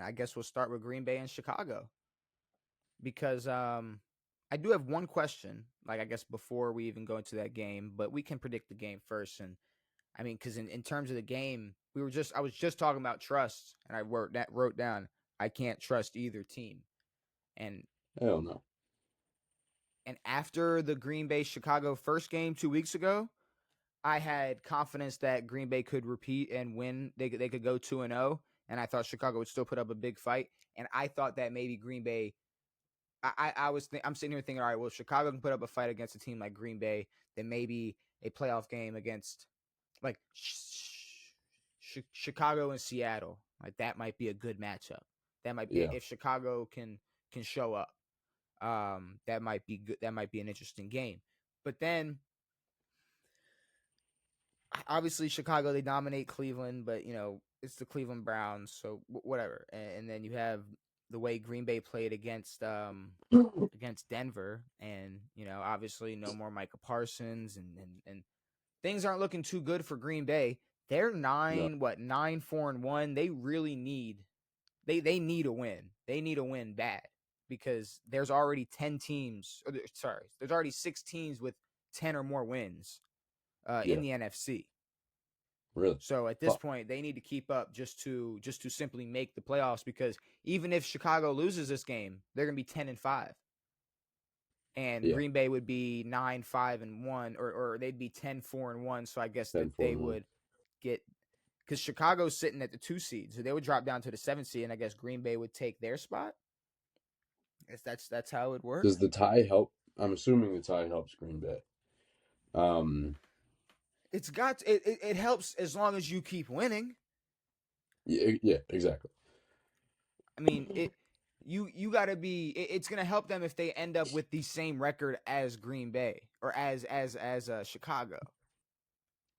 I guess we'll start with Green Bay and Chicago because I do have one question. Like I guess before we even go into that game, but we can predict the game first. And I mean, because in terms of the game, I was just talking about trust, and I wrote down I can't trust either team. And Hell no. after the Green Bay Chicago first game 2 weeks ago, I had confidence that Green Bay could repeat and win. They could go 2-0, and I thought Chicago would still put up a big fight. And I thought that maybe Green Bay. I'm sitting here thinking, all right, well, if Chicago can put up a fight against a team like Green Bay, then maybe a playoff game against like Chicago and Seattle, like that might be a good matchup. That might Yeah. if Chicago can show up, that might be good. That might be an interesting game. But then obviously Chicago, they dominate Cleveland, but it's the Cleveland Browns, so whatever. And then you have the way Green Bay played against Denver, and obviously no more Micah Parsons, and things aren't looking too good for Green Bay. They're No. 9-4-1. They really need they need a win. They need a win bad because there's already 10 teams. There's already 6 teams with 10 or more wins Yeah. in the NFC. Really. So at this point, they need to keep up just to simply make the playoffs, because even if Chicago loses this game, they're going to be 10-5. And Yeah. Green Bay would be 9-5-1, or they'd be 10-4-1. So I guess that 10-4 they and 1. would get, because Chicago's sitting at the 2 seed, so they would drop down to the 7 seed, and I guess Green Bay would take their spot. I guess that's how it would work. Does the tie help? I'm assuming the tie helps Green Bay. It helps as long as you keep winning. Yeah, exactly. I mean, you got to be. It's going to help them if they end up with the same record as Green Bay or as Chicago.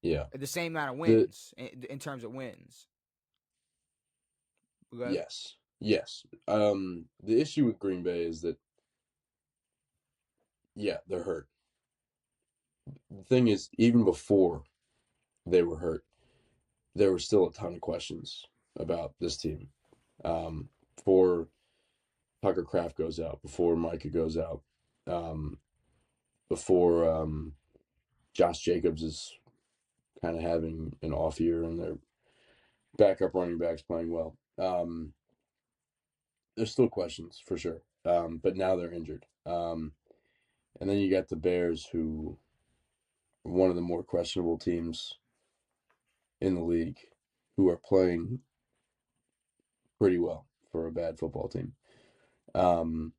Yeah. The same amount of The wins in terms of wins. yes. The issue with Green Bay is that they're hurt. The thing is, even before they were hurt, there were still a ton of questions about this team. Before Tucker Kraft goes out, before Micah goes out, before Josh Jacobs is kind of having an off year and their backup running backs playing well. There's still questions for sure, but now they're injured. And then you got the Bears, who are one of the more questionable teams in the league, who are playing pretty well for a bad football team. And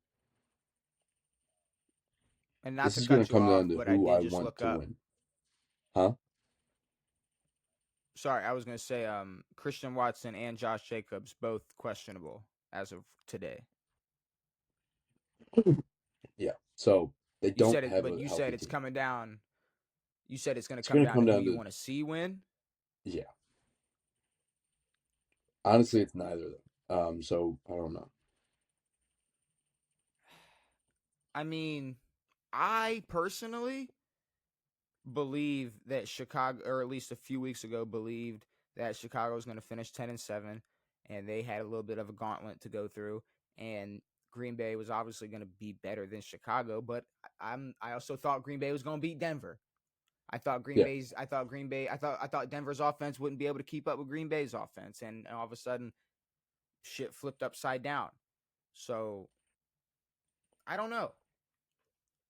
not This to is going to cut you come off, down to but I who did I just want look to up. win. Huh? Sorry, I was going to say Christian Watson and Josh Jacobs both questionable as of today. Yeah. So they You don't said it, have but a you healthy said it's team. coming down. You said it's going to It's come going to down to come who down you to, want to see win. yeah. Honestly, it's neither of them. So I don't know. I mean, I personally believe that Chicago, or at least a few weeks ago, believed that Chicago was going to finish 10-7, and they had a little bit of a gauntlet to go through. And Green Bay was obviously going to be better than Chicago, but I also thought Green Bay was going to beat Denver. I thought Yeah. I thought Denver's offense wouldn't be able to keep up with Green Bay's offense, and all of a sudden, shit flipped upside down. So I don't know.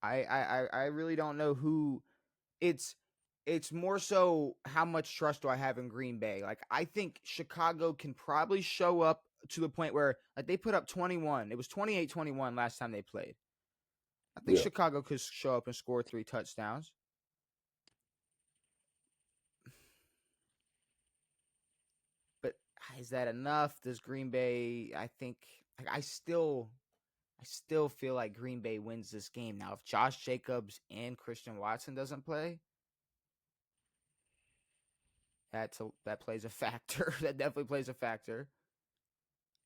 I really don't know who. It's more so how much trust do I have in Green Bay. Like, I think Chicago can probably show up to the point where, like, they put up 21. It was 28-21 last time they played. I think Yeah. Chicago could show up and score 3 touchdowns. But is that enough? Does Green Bay, I think, like, I still feel like Green Bay wins this game. Now, if Josh Jacobs and Christian Watson doesn't play, that plays a factor. That definitely plays a factor.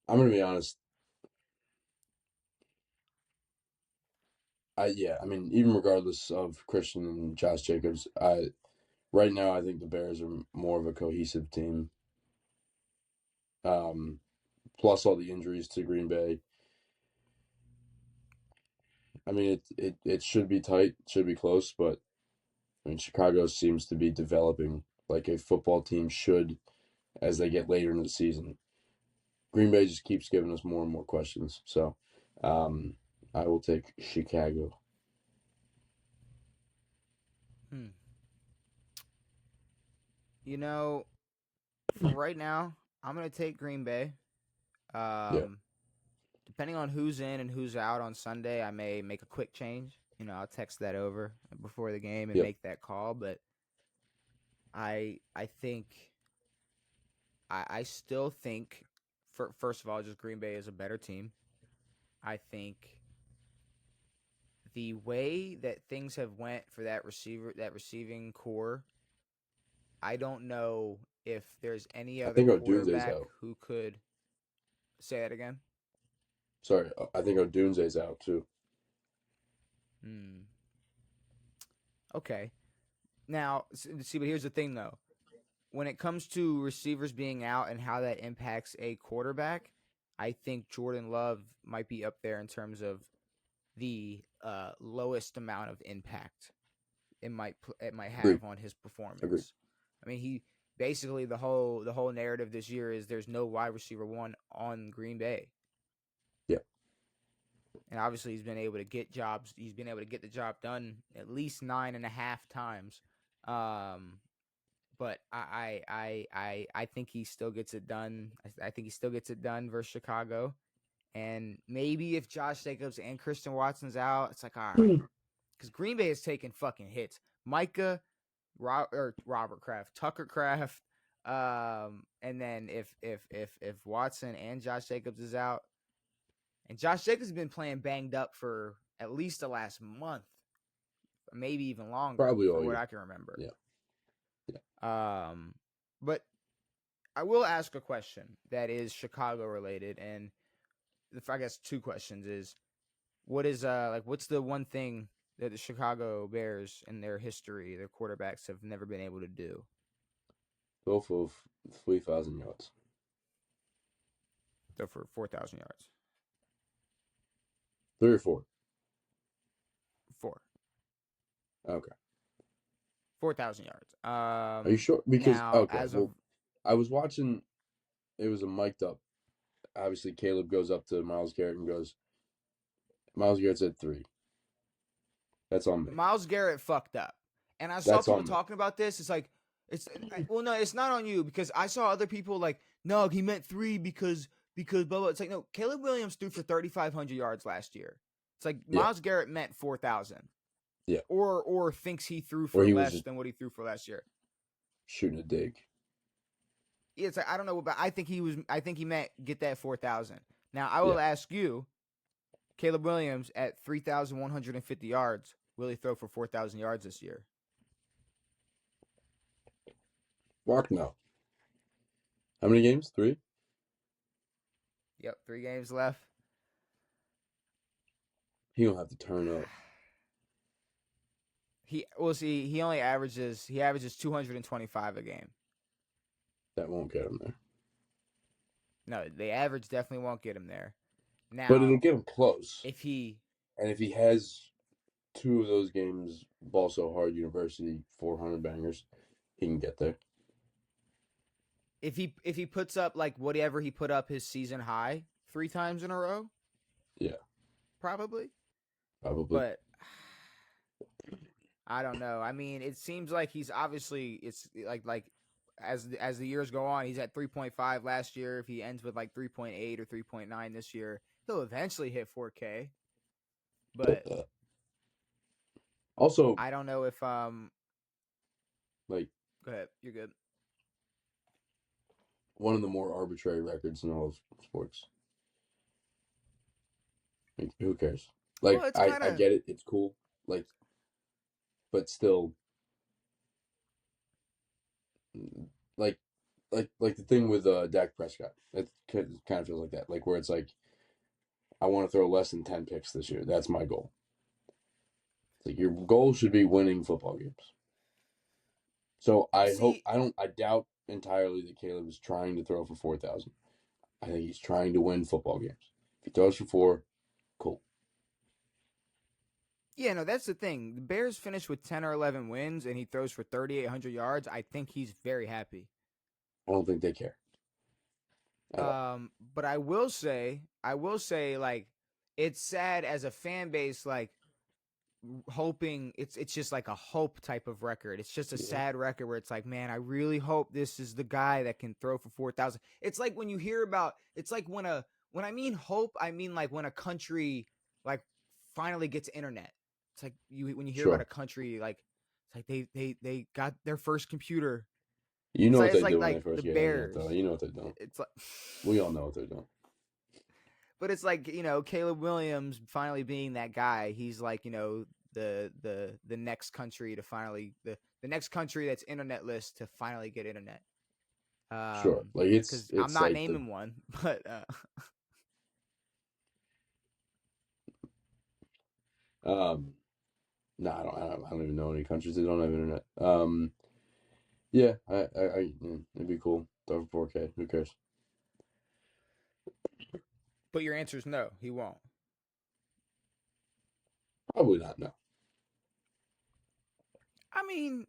I'm going to be honest. I mean, even regardless of Christian and Josh Jacobs, right now I think the Bears are more of a cohesive team. plus all the injuries to Green Bay. I mean, it should be tight, should be close, but I mean, Chicago seems to be developing like a football team should as they get later in the season. Green Bay just keeps giving us more and more questions. So, um, I will take Chicago. Hmm. You know, for right now, I'm gonna take Green Bay. Yeah, Um, Depending on who's in and who's out on Sunday, I may make a quick change. I'll text that over before the game and yep. make that call. But I think I still think first of all, just Green Bay is a better team. I think the way that things have went for that receiving core, I don't know if there's any I other think Odunze's quarterback out. who could say that again. Sorry, I think Odunze's out too. Hmm. Okay. Now, see, but here's the thing though. When it comes to receivers being out and how that impacts a quarterback, I think Jordan Love might be up there in terms of the lowest amount of impact it might Agreed. have on his Agreed. performance. I mean, he basically the whole narrative this year is there's no wide receiver one on Green Bay, Yeah. and obviously he's been able to get jobs. He's been able to get the job done at least 9.5 times. Um, but I think he still gets it done. I think he still gets it done versus Chicago. And maybe if Josh Jacobs and Christian Watson's out, it's like all right, because Green Bay is taking fucking hits. Micah, Robert Kraft, Tucker Kraft, and then if Watson and Josh Jacobs is out, and Josh Jacobs has been playing banged up for at least the last month, maybe even longer, Probably for all what year. I can remember. Yeah. Yeah. But I will ask a question that is Chicago related, and I guess two questions is what's the one thing that the Chicago Bears in their history, their quarterbacks have never been able to do? Both of 3,000 yards. Throw for 4,000 yards. 3 or 4. Four. Okay. 4,000 yards. Are you sure? Because Now okay, as of well, I was watching. It was a mic'd up. Obviously, Caleb goes up to Miles Garrett and goes, Miles Garrett said 3. That's on me. Miles Garrett fucked up, and I saw That's people on me. talking about this. It's like well, no, it's not on you because I saw other people like, no, he meant 3 because blah blah. It's like no, Caleb Williams threw for 3,500 yards last year. It's like Yeah. Miles Garrett meant 4,000, Yeah. or thinks he threw Or for he was less just than what he threw for last year. shooting a dig. Yeah, it's like I don't know, but I think he meant get that 4,000. Now I Yeah. will ask you, Caleb Williams at 3,150 yards, will he throw for 4,000 yards this year? Mark, no. How many games? 3? Yep, 3 games left. He don't have to turn up. We'll see. He averages 225 a game. That won't get him there. No, the average definitely won't get him there. But it'll Now, get him close. if he And if he has 2 of those games, Ball So Hard University, 400 bangers, he can get there. if he puts up like whatever he put up his season high 3 times in a row, Yeah, probably. probably. But I don't know. I mean, it seems like he's obviously it's like as the years go on, he's at 3.5 last year. If he ends with like 3.8 or 3.9 this year, he'll eventually hit 4K. But Also, I don't know if like, go ahead, you're good. one of the more arbitrary records in all of sports. Like, who cares? Well, Like, it's I, kind I of get it. It's cool. Like, but still, like, like the thing with Dak Prescott. It kind of feels like that. Like, where it's like, I want to throw less than 10 picks this year. That's my goal. It's like your goal should be winning football games. So I see. doubt entirely that Caleb is trying to throw for 4,000. I think he's trying to win football games. If he throws for 4, cool. Yeah, no, that's the thing. The Bears finished with 10 or 11 wins, and he throws for 3,800 yards. I think he's very happy. I don't think they care at all. But I will say, like, it's sad as a fan base, like, hoping it's just like a hope type of record. It's just a Yeah, sad record where it's like, man, I really hope this is the guy that can throw for 4,000. It's like when you hear about, it's like when I mean hope, I mean like when a country like finally gets internet. It's like when you hear about sure. a country like it's like they got their first computer. You know what It's they like do when they the first get internet, Bears. though. You know what they're doing. It's like We all know what they're doing. but it's like, Caleb Williams finally being that guy. He's like, the next country to finally the next country that's internet list to finally get internet. Sure. Like Because I'm it's not like the naming one, but um no, I don't even know any countries that don't have internet. Yeah, it'd be cool. Throw for 4K. Who cares? but your answer is no, he won't. Probably not. No. I mean,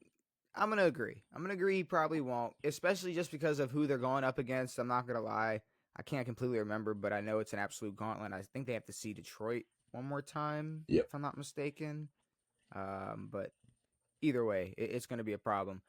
I'm gonna agree. I'm gonna agree he probably won't, especially just because of who they're going up against. I'm not gonna lie. I can't completely remember, but I know it's an absolute gauntlet. I think they have to see Detroit one more time, Yep. if I'm not mistaken. But either way, it's going to be a problem.